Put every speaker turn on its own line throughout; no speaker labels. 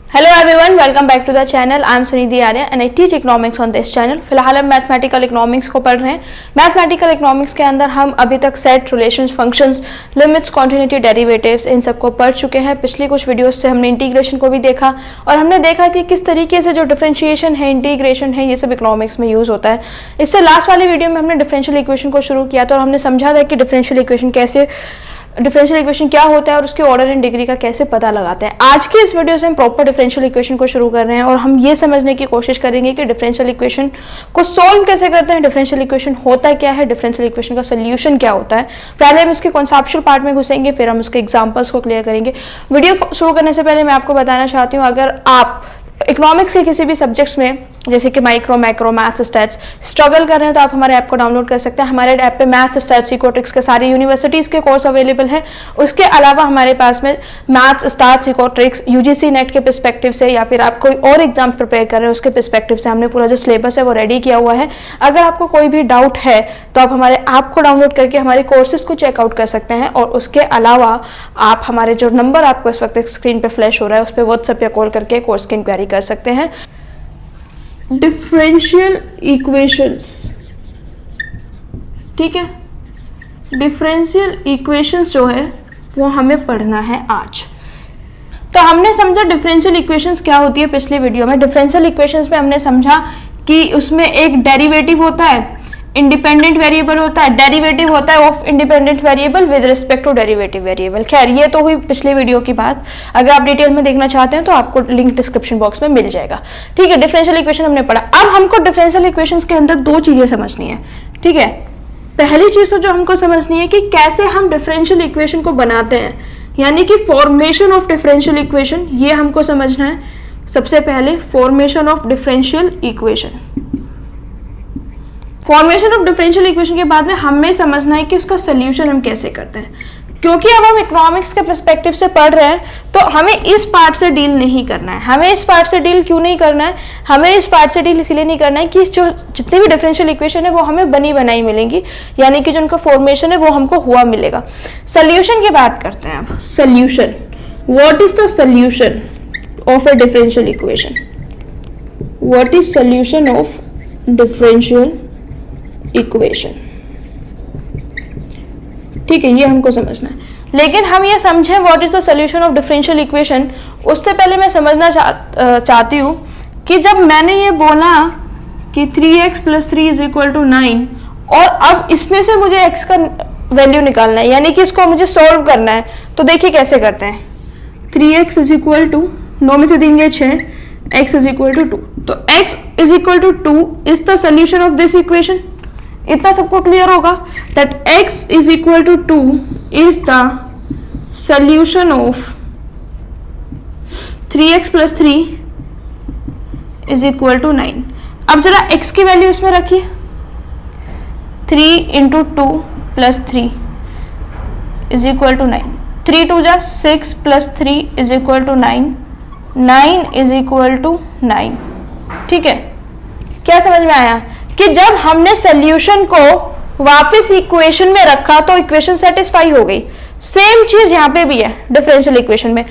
Hello everyone, welcome back to the channel. I am Sunidhi Arya and I teach economics on this channel. फिलहाल हम mathematical economics को पढ़ रहे हैं। Mathematical economics के अंदर हम अभी तक sets, relations, functions, limits, continuity, derivatives इन सबको पढ़ चुके हैं। पिछली कुछ वीडियोस से हमने इंटीग्रेशन को भी देखा और हमने देखा कि किस तरीके से जो डिफरेंशिएशन है, इंटीग्रेशन है, ये सब इकोनॉमिक्स में यूज होता है। इससे लास्ट वाली वीडियो में हमने डिफरेंशियल इक्वेशन को शुरू किया था और हमने समझा था कि डिफरेंशियल इक्वेशन क्या होता है और उसके ऑर्डर एंड डिग्री का कैसे पता लगाते हैं। आज की इस वीडियो से हम प्रॉपर डिफरेंशियल इक्वेशन को शुरू कर रहे हैं और हम ये समझने की कोशिश करेंगे कि डिफरेंशियल इक्वेशन को सॉल्व कैसे करते हैं, डिफरेंशियल इक्वेशन होता क्या है, डिफरेंशियल इक्वेशन का सोल्यूशन क्या होता है। पहले हम इसके कॉन्सेप्चुअल पार्ट में घुसेंगे, फिर हम उसके एग्जांपल्स को क्लियर करेंगे। वीडियो को शुरू करने से पहले मैं आपको बताना चाहती हूँ, अगर आप इकोनॉमिक्स के किसी भी सब्जेक्ट्स में जैसे कि micro, macro, maths, stats struggle कर रहे हैं तो आप हमारे ऐप को डाउनलोड कर सकते हैं। हमारे ऐप पे मैथ्स, स्टैट्स, इकोट्रिक्स के सारी यूनिवर्सिटीज़ के कोर्स अवेलेबल हैं। उसके अलावा हमारे पास में मैथ्स, स्टैट्स, इकोट्रिक्स यूजीसी नेट के पर्सपेक्टिव से या फिर आप कोई और एग्जाम प्रिपेयर कर रहे हैं उसके पर्सपेक्टिव से हमने पूरा जो सिलेबस है वो रेडी किया हुआ है। अगर आपको कोई भी डाउट है तो आप हमारे ऐप को डाउनलोड करके हमारे कोर्सेज को चेकआउट कर सकते हैं और उसके अलावा आप हमारे जो नंबर आपको इस वक्त स्क्रीन पर फ्लैश हो रहा है उस पर व्हाट्सएप या कॉल करके कोर्स की इंक्वायरी कर सकते हैं। डिफरेंशियल इक्वेशंस, ठीक है, डिफरेंशियल इक्वेशंस जो है वो हमें पढ़ना है आज। तो हमने समझा डिफरेंशियल इक्वेशंस क्या होती है पिछले वीडियो में। डिफरेंशियल इक्वेशंस में हमने समझा कि उसमें एक डेरिवेटिव होता है, इंडिपेंडेंट वेरिएबल होता है, डेरिवेटिव होता है of independent variable with respect to derivative variable. खैर ये तो हुई पिछले वीडियो की बात। अगर आप डिटेल में देखना चाहते हैं तो आपको लिंक डिस्क्रिप्शन बॉक्स में मिल जाएगा। ठीक है, डिफरेंशियल इक्वेशन हमने पढ़ा। अब हमको डिफरेंशियल इक्वेशंस के अंदर दो चीजें समझनी है। ठीक है, पहली चीज तो जो हमको समझनी है कि कैसे हम डिफरेंशियल इक्वेशन को बनाते हैं, यानी कि फॉर्मेशन ऑफ डिफरेंशियल इक्वेशन, ये हमको समझना है। सबसे पहले formation of differential equation. Formation of differential equation के बाद में हमें समझना है कि उसका सोल्यूशन हम कैसे करते हैं। क्योंकि अब हम इकोनॉमिक्स के पर्सपेक्टिव से पढ़ रहे हैं तो हमें इस पार्ट से डील नहीं करना है। हमें इस पार्ट से डील क्यों नहीं करना है? हमें इस पार्ट से डील इसलिए नहीं करना है कि जो जितनी भी डिफरेंशियल इक्वेशन है वो हमें बनी बनाई मिलेंगी, यानी कि जो उनका फॉर्मेशन है वो हमको हुआ मिलेगा। सोल्यूशन की बात करते हैं अब। Solution, what is the solution of a differential equation? What is solution of differential equation? ठीक है, ये हमको समझना है। लेकिन हम ये समझें what is the solution of differential equation, उससे पहले मैं समझना चाहती हूँ कि जब मैंने ये बोला कि 3x + 3 = 9 और अब इसमें से मुझे x का वैल्यू निकालना है, यानी कि इसको मुझे सॉल्व करना है, तो देखिए कैसे करते हैं। 3x = 9 में से 3 गए 6, x = 2, तो x = 2 is the solution of this equation. इतना सबको क्लियर होगा that x = 2 is the solution of 3x + 3 = 9। अब जरा x की वैल्यू इसमें रखिए, 3 × 2 + 3 = 9, 3 × 2 = 6 + 3 = 9, 9 = 9। ठीक है, क्या समझ में आया कि जब हमने सोल्यूशन को वापस इक्वेशन में रखा तो इक्वेशन सेटिस्फाई हो गई। सेम चीज यहाँ पे भी है डिफरेंशियल इक्वेशन में।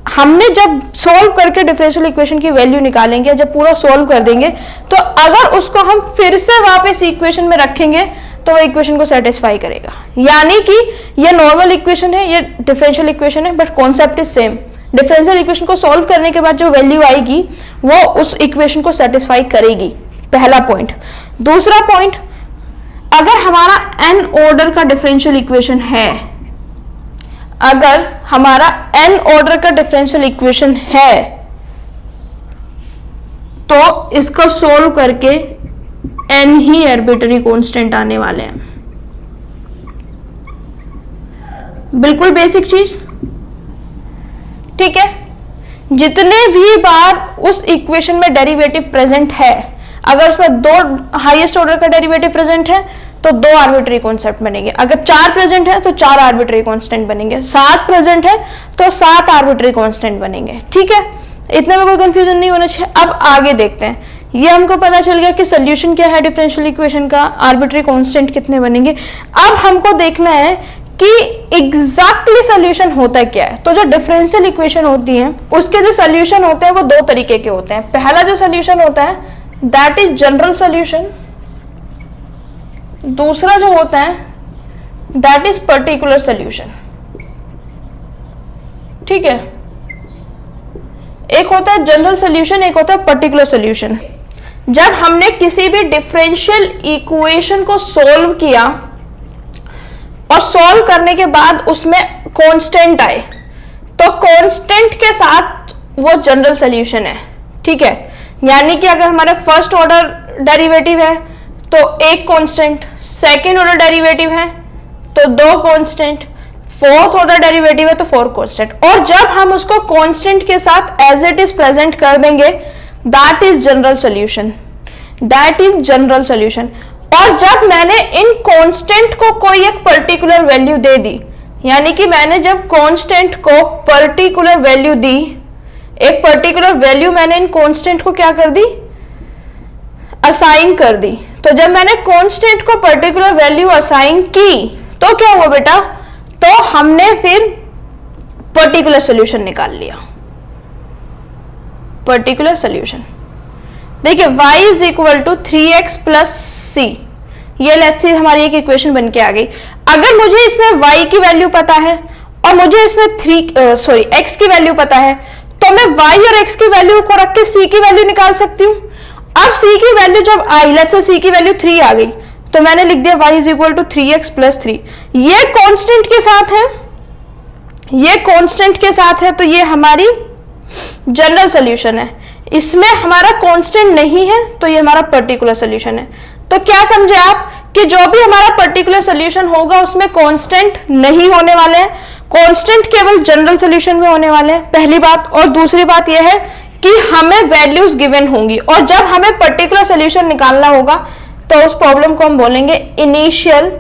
हमने जब सॉल्व करके डिफरेंशियल इक्वेशन की वैल्यू निकालेंगे, जब पूरा सॉल्व कर देंगे, तो अगर उसको हम फिर से वापस इक्वेशन में रखेंगे तो वो इक्वेशन को सेटिस्फाई करेगा। यानी कि ये नॉर्मल इक्वेशन है, ये डिफरेंशियल इक्वेशन है, but concept is same. Differential equation को सॉल्व करने के बाद जो वैल्यू आएगी वो उस इक्वेशन को सेटिस्फाई करेगी। पहला पॉइंट। दूसरा पॉइंट, अगर हमारा n ऑर्डर का डिफरेंशियल इक्वेशन है, अगर हमारा n ऑर्डर का डिफरेंशियल इक्वेशन है तो इसको सॉल्व करके n ही आर्बिट्ररी कांस्टेंट आने वाले हैं। बिल्कुल बेसिक चीज। ठीक है, जितने भी बार उस इक्वेशन में डेरिवेटिव प्रेजेंट है, अगर उसमें 2 हाईएस्ट ऑर्डर का डेरिवेटिव प्रेजेंट है तो 2 आर्बिट्ररी कांस्टेंट बनेंगे। अगर 4 प्रेजेंट है तो 4 आर्बिट्ररी कांस्टेंट बनेंगे। 7 प्रेजेंट है तो 7 आर्बिट्ररी कांस्टेंट बनेंगे। ठीक है, इतने में कोई कंफ्यूजन नहीं होना चाहिए। अब आगे देखते हैं। ये हमको पता चल गया कि सोल्यूशन क्या है डिफरेंशियल इक्वेशन का, आर्बिट्ररी कांस्टेंट कितने बनेंगे। अब हमको देखना है कि एग्जैक्टली सोल्यूशन होता क्या है। तो जो डिफरेंशियल इक्वेशन होती है उसके जो सोल्यूशन होते हैं वो दो तरीके के होते हैं। पहला जो सोल्यूशन होता है दैट इज जनरल सोल्यूशन, दूसरा जो होता है दैट इज पर्टिकुलर सोल्यूशन। ठीक है, एक होता है जनरल सोल्यूशन, एक होता है पर्टिकुलर सोल्यूशन। जब हमने किसी भी डिफरेंशियल इक्वेशन को सोल्व किया और सॉल्व करने के बाद उसमें कांस्टेंट आए तो कांस्टेंट के साथ वो जनरल सोल्यूशन है। ठीक है, यानी कि अगर हमारा फर्स्ट ऑर्डर डेरिवेटिव है तो एक कांस्टेंट, सेकंड ऑर्डर डेरिवेटिव है तो दो कांस्टेंट, फोर्थ ऑर्डर डेरिवेटिव है तो फोर कांस्टेंट। और जब हम उसको कांस्टेंट के साथ एज इट इज प्रेजेंट कर देंगे that is general solution, that is general solution. और जब मैंने इन कांस्टेंट को कोई एक पर्टिकुलर वैल्यू दे दी, यानी कि मैंने जब कांस्टेंट को पर्टिकुलर वैल्यू दी, एक पर्टिकुलर वैल्यू मैंने इन कांस्टेंट को क्या कर दी, असाइन कर दी। तो जब मैंने कांस्टेंट को पर्टिकुलर वैल्यू असाइन की तो क्या हुआ बेटा, तो हमने फिर पर्टिकुलर सॉल्यूशन निकाल लिया, पर्टिकुलर सॉल्यूशन। देखिए y is equal to 3x plus C, ये लेट्स से हमारी एक इक्वेशन बन के आ गई। अगर मुझे इसमें y की वैल्यू पता है और मुझे इसमें x की वैल्यू पता है तो मैं y और x की वैल्यू को रख के c की वैल्यू निकाल सकती हूँ। अब c की वैल्यू जब आई, लेट्स से c की वैल्यू 3 आ गई तो मैंने लिख दिया y is equal to 3x plus 3। ये कांस्टेंट के साथ है, ये कांस्टेंट के साथ है, तो ये हमारी जनरल सॉल्यूशन है। इसमें हमारा कांस्टेंट नहीं है तो ये हमारा पर्टिकुलर सॉल्यूशन है। तो क्या समझे आप कि जो भी हमारा पर्टिकुलर सॉल्यूशन होगा उसमें कांस्टेंट नहीं होने वाले हैं, कांस्टेंट केवल जनरल सॉल्यूशन में होने वाले हैं, पहली बात। और दूसरी बात यह है कि हमें वैल्यूज गिवन होंगी और जब हमें पर्टिकुलर सॉल्यूशन निकालना होगा तो उस प्रॉब्लम को हम बोलेंगे इनिशियल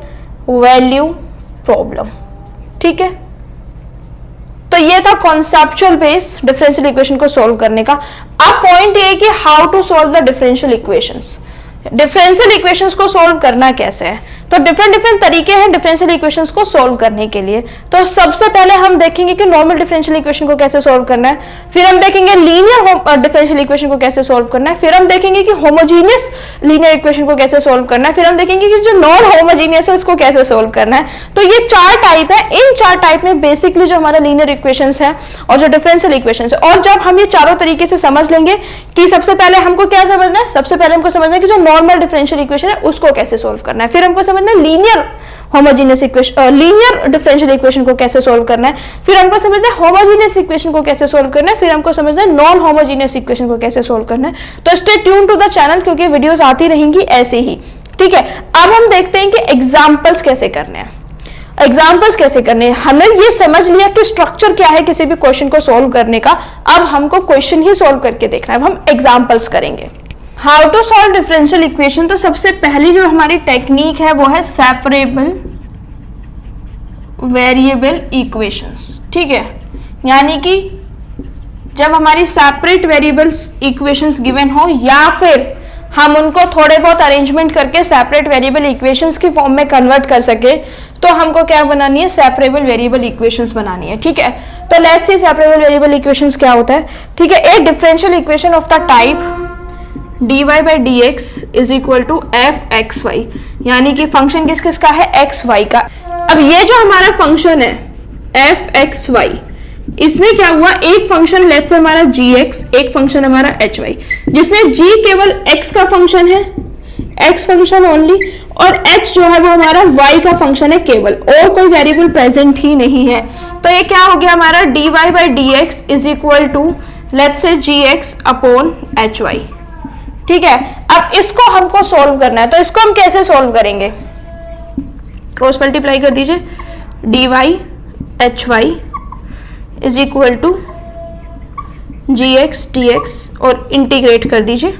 वैल्यू प्रॉब्लम। ठीक है, तो ये था कॉन्सेप्चुअल बेस डिफरेंशियल इक्वेशन को सॉल्व करने का। अब पॉइंट ये है कि how to solve the differential equations. Differential equations को सॉल्व करना कैसे है, तो डिफरेंट तरीके हैं डिफरेंशियल इक्वेशंस को सॉल्व करने के लिए। तो सबसे पहले हम देखेंगे कि नॉर्मल डिफरेंशियल इक्वेशन को कैसे सॉल्व करना है, फिर हम देखेंगे लीनियर डिफरेंशियल इक्वेशन को कैसे सॉल्व करना है, फिर हम देखेंगे कि होमोजीनियस लीनियर इक्वेशन को कैसे सॉल्व करना है, फिर हम देखेंगे कि जो नॉन होमोजीनियस है उसको कैसे सॉल्व करना है। तो ये 4 टाइप है। इन 4 टाइप में बेसिकली जो हमारा लीनियर इक्वेशंस है और जो डिफरेंशियल इक्वेशंस है, और जब हम ये चारों तरीके से समझ लेंगे कि सबसे पहले हमको क्या समझना है, सबसे पहले हमको समझना है कि जो नॉर्मल डिफरेंशियल इक्वेशन है उसको कैसे सॉल्व करना है, फिर हमको समझना है linear homogeneous equation, linear differential equation को कैसे सॉल्व करना है, फिर हमको समझना है होमोजेनियस इक्वेशन को कैसे सॉल्व करना है, फिर हमको समझना है नॉन होमोजेनियस इक्वेशन को कैसे सॉल्व करना है। तो stay tune to the channel क्योंकि वीडियोस आती रहेंगी ऐसे ही। ठीक है, अब हम देखते हैं कि एग्जांपल्स कैसे करने हैं। एग्जाम्पल्स कैसे करने हैं, हमने ये समझ लिया कि स्ट्रक्चर क्या है किसी भी क्वेश्चन को सॉल्व करने का। अब हमको क्वेश्चन ही सॉल्व करके देखना है, अब हम एग्जाम्पल्स करेंगे। How to solve differential equation, तो सबसे पहली जो हमारी टेक्निक है वो है सेपरेबल वेरिएबल इक्वेशंस। ठीक है, यानी कि जब हमारी सेपरेट वेरिएबल्स इक्वेशंस गिवन हो या फिर हम उनको थोड़े बहुत अरेंजमेंट करके सेपरेट वेरिएबल इक्वेशंस की फॉर्म में कन्वर्ट कर सके, तो हमको क्या बनानी है, सेपरेबल वेरिएबल इक्वेशंस बनानी है। ठीक है, तो let's see separable variable equations क्या होता है। ठीक है, एक differential equation of the type dy by dx is equal to f x y, यानी कि फंक्शन किस किस का है, एक्स वाई का। अब ये जो हमारा फंक्शन है एफ एक्स वाई, इसमें क्या हुआ, एक फंक्शन लेट्स से हमारा gx, एक फंक्शन हमारा hy, जिसमें g केवल x का फंक्शन है, x फंक्शन ओनली, और h जो है वो हमारा y का फंक्शन है केवल, और कोई वेरिएबल प्रेजेंट ही नहीं है। तो ये क्या हो गया हमारा dy by dx is equal to let's say gx upon hy। ठीक है, अब इसको हमको सॉल्व करना है, तो इसको हम कैसे सॉल्व करेंगे, क्रॉस मल्टीप्लाई कर दीजिए, dy hy is equal to gx dx और इंटीग्रेट कर दीजिए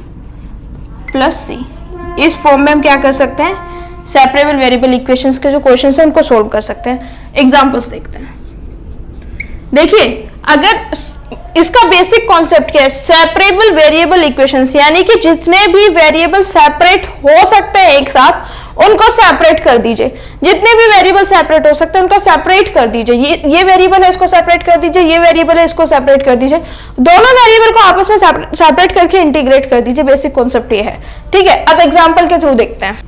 प्लस c। इस फॉर्म में हम क्या कर सकते हैं, सेपरेबल वेरिएबल इक्वेशंस के जो क्वेश्चन है उनको सॉल्व कर सकते हैं। एग्जांपल्स देखते हैं। देखिए अगर इसका बेसिक कॉन्सेप्ट क्या है, सेपरेबल वेरिएबल इक्वेशंस, यानी कि जितने भी वेरिएबल सेपरेट हो सकते हैं एक साथ उनको सेपरेट कर दीजिए, जितने भी वेरिएबल सेपरेट हो सकते हैं उनको सेपरेट कर दीजिए। ये वेरिएबल है इसको सेपरेट कर दीजिए, ये वेरिएबल है इसको सेपरेट कर दीजिए, दोनों वेरिएबल को आपस में सेपरेट करके इंटीग्रेट कर दीजिए। बेसिक कॉन्सेप्ट ये है, ठीक है। अब एग्जांपल के थ्रू देखते हैं,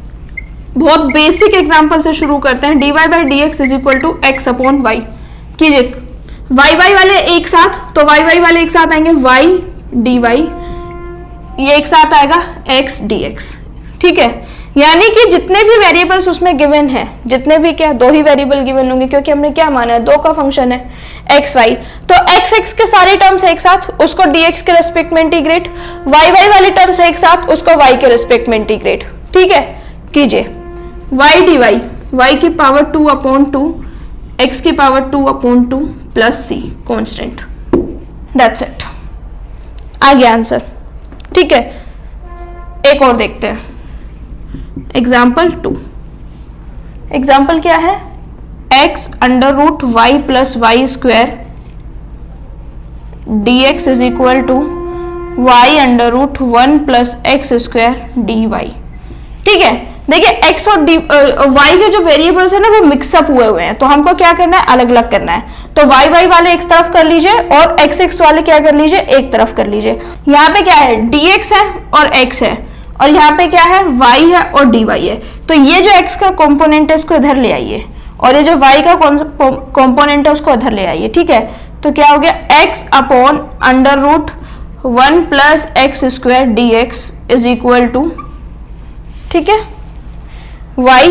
बहुत बेसिक एग्जांपल से शुरू करते हैं। dy by d x is equal to x upon y कीजिए, वाई वाई वाले एक साथ, तो वाई वाई वाले एक साथ आएंगे वाई डी वाई, ये एक साथ आएगा एक्स डी एक्स, ठीक है। यानी कि जितने भी वेरिएबल्स उसमें गिवन है, जितने भी क्या, दो ही वेरिएबल गिवन होंगे क्योंकि हमने क्या माना है, दो का फंक्शन है एक्स वाई, तो एक्स एक्स के सारे टर्म्स एक साथ, उसको डी एक्स के रेस्पेक्ट में इंटीग्रेट, वाई वाई वाले टर्म्स एक साथ, उसको वाई के रेस्पेक्ट में इंटीग्रेट, ठीक है। कीजिए वाई डी वाई, वाई की पावर 2 अपॉन 2, एक्स की power 2 upon 2 plus C constant, that's it, आ गया आंसर, ठीक है। एक और देखते हैं, एग्जाम्पल 2। एग्जाम्पल क्या है, x under root y plus y square d x is equal to y under root 1 plus x square d y, ठीक है। देखिए x और y के जो वेरिएबल्स है ना वो मिक्सअप हुए हैं, तो हमको क्या करना है, अलग अलग करना है। तो y y वाले एक तरफ कर लीजिए और x x वाले क्या कर लीजिए, एक तरफ कर लीजिए। यहाँ पे क्या है, dx है और x है, और यहाँ पे क्या है, y है और dy है। तो ये जो x का कंपोनेंट है इसको इधर ले आइए, और ये जो y का कंपोनेंट है उसको इधर ले आइए, ठीक है। तो क्या हो गया, x upon under root 1 plus x square d x is equal to, ठीक है, y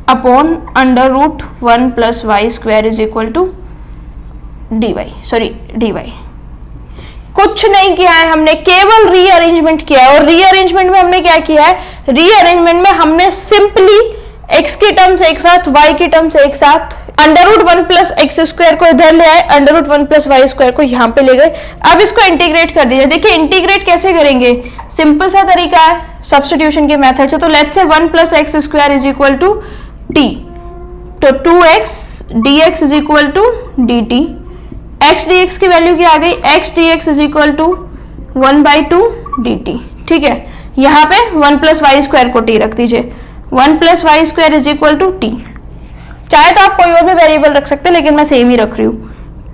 upon under root 1 plus y square is equal to d y, sorry d y. कुछ नहीं किया है हमने, केवल रीअरेंजमेंट किया है। और रीअरेंजमेंट में हमने क्या किया है, रीअरेंजमेंट में हमने सिंपली x की टर्म्स एक साथ, y की टर्म्स एक साथ, under root 1 plus x square को इधर ले आए, under root 1 plus y square को यहाँ पे ले गए। अब इसको इंटीग्रेट कर दीजिए। देखिए इंटीग्रेट कैसे करेंगे, सिंपल सा तरीका है सब्स्टिट्यूशन के मेथड से। तो let's say 1 plus x square is equal to t, तो 2x dx is equal to dt, x dx की वैल्यू क्या आ गई, x dx is equal to 1/2 dt, ठीक है। यहाँ पे 1 प्लस वाई स्क्वायर को t रख दीजिए, 1 plus y square is equal to t. चाहे तो आप कोई और भी वेरिएबल रख सकते हैं, लेकिन मैं सेम ही रख रही हूँ।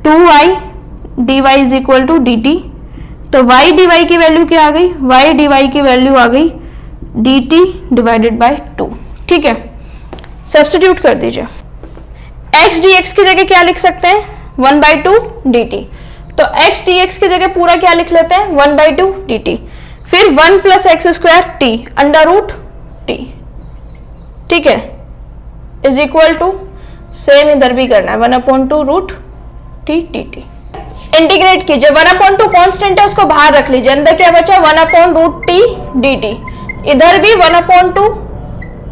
2y dy is equal to dt, तो y dy की वैल्यू क्या आ गई, y dy की वैल्यू आ गई dt डिवाइडेड बाय 2, ठीक है। सब्स्टिट्यूट कर दीजिए, x dx की जगह क्या लिख सकते हैं, 1/2 dt, तो x dx की जगह पूरा क्या लिख लेते हैं, 1/2 dt, फिर 1 plus x square t under root t, ठीक है, इज इक्वल टू, सेम इधर भी करना है, 1/2 रूट t dt। इंटीग्रेट कीजिए, 1/2 कांस्टेंट है उसको बाहर रख लीजिए, अंदर क्या बचा, 1/रूट t dt, इधर भी 1/2,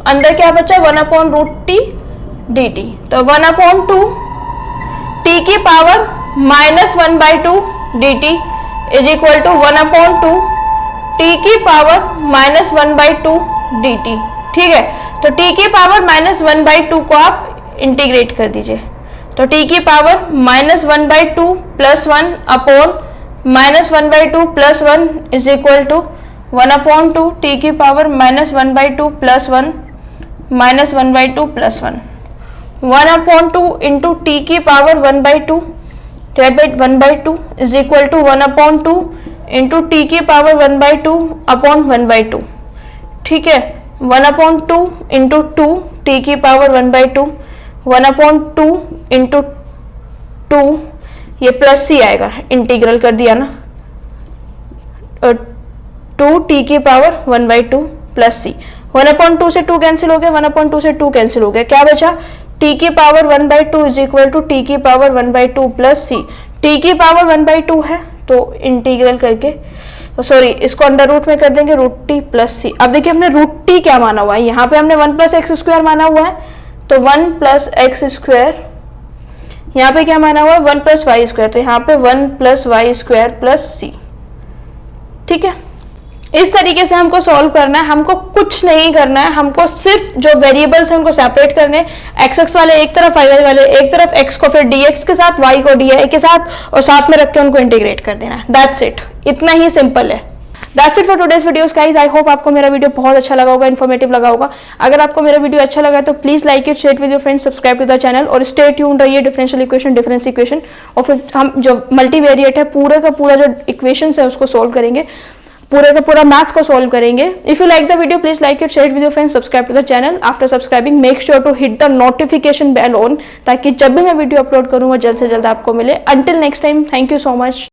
अंदर क्या बचा, 1/रूट t dt, तो 1/2 t की power minus 1/2 dt is equal to 1/2 t की पावर माइनस 1/2 dt, ठीक है। तो t की पावर माइनस 1/2 को आप इंटीग्रेट कर दीजिए, तो t की power minus 1/2 plus 1 upon minus 1/2 plus 1 is equal to 1/2 t की power minus 1/2 plus 1 minus 1/2 plus 1, 1/2 into t की power 1/2 divided 1/2 is equal to 1/2 into t की पावर 1/2 अपॉन 1/2, ठीक है। 1/2 इंटू 2 t की पावर 1/2, 1/2 इंटू 2, ये plus सी आएगा, integral कर दिया ना, 2 t की पावर 1/2 प्लस सी, 1/2 से 2 कैंसिल हो गया, 1/2 से 2 कैंसिल हो गया, क्या बचा, t की power 1/2 is equal to t की पावर 1/2 प्लस सी, t की पावर 1/2 है तो इंटीग्रल करके, सॉरी इसको अंडर रूट में कर देंगे, रूट टी प्लस सी। अब देखिए हमने रूट टी क्या माना हुआ है, यहाँ पे हमने 1 प्लस एक्स स्क्वायर माना हुआ है, तो 1 प्लस एक्स स्क्वायर, यहाँ पे क्या माना हुआ है, 1 प्लस वाई स्क्वायर, तो यहाँ पे 1 प्लस वाई स्क्वायर प्लस सी, ठीक है। इस तरीके से हमको सॉल्व करना है, हमको कुछ नहीं करना है, हमको सिर्फ जो वेरिएबल्स हैं उनको सेपरेट करने, एक्स एक्स वाले एक तरफ, वाई वाई वाले एक तरफ, एक्स को फिर dx के साथ, y को dy के साथ और साथ में रख के उनको इंटीग्रेट कर देना है। दैट्स इट, इतना ही सिंपल है। That's it for today's videos guys. I hope आपको मेरा वीडियो बहुत अच्छा लगा होगा, इन्फॉर्मेटिव लगा होगा। अगर आपको मेरा वीडियो अच्छा लगा तो please like it, share with your friends, subscribe to the channel और स्टे ट्यून्ड रहिए डिफरेंशियल इक्वेशन, डिफरेंस इक्वेशन और फिर हम जो मल्टीवेरिएट है पूरे का पूरा जो इक्वेशन है उसको सोल्व करेंगे, पूरे का पूरा मैथ्स को सोल्व करेंगे। If you like the video please like it, share with your friends, subscribe to the channel. After subscribing make sure to hit the notification bell on, ताकि जब भी मैं वीडियो अपलोड करूँ वो जल्द से जल्द आपको मिले। Until next time, thank you so much.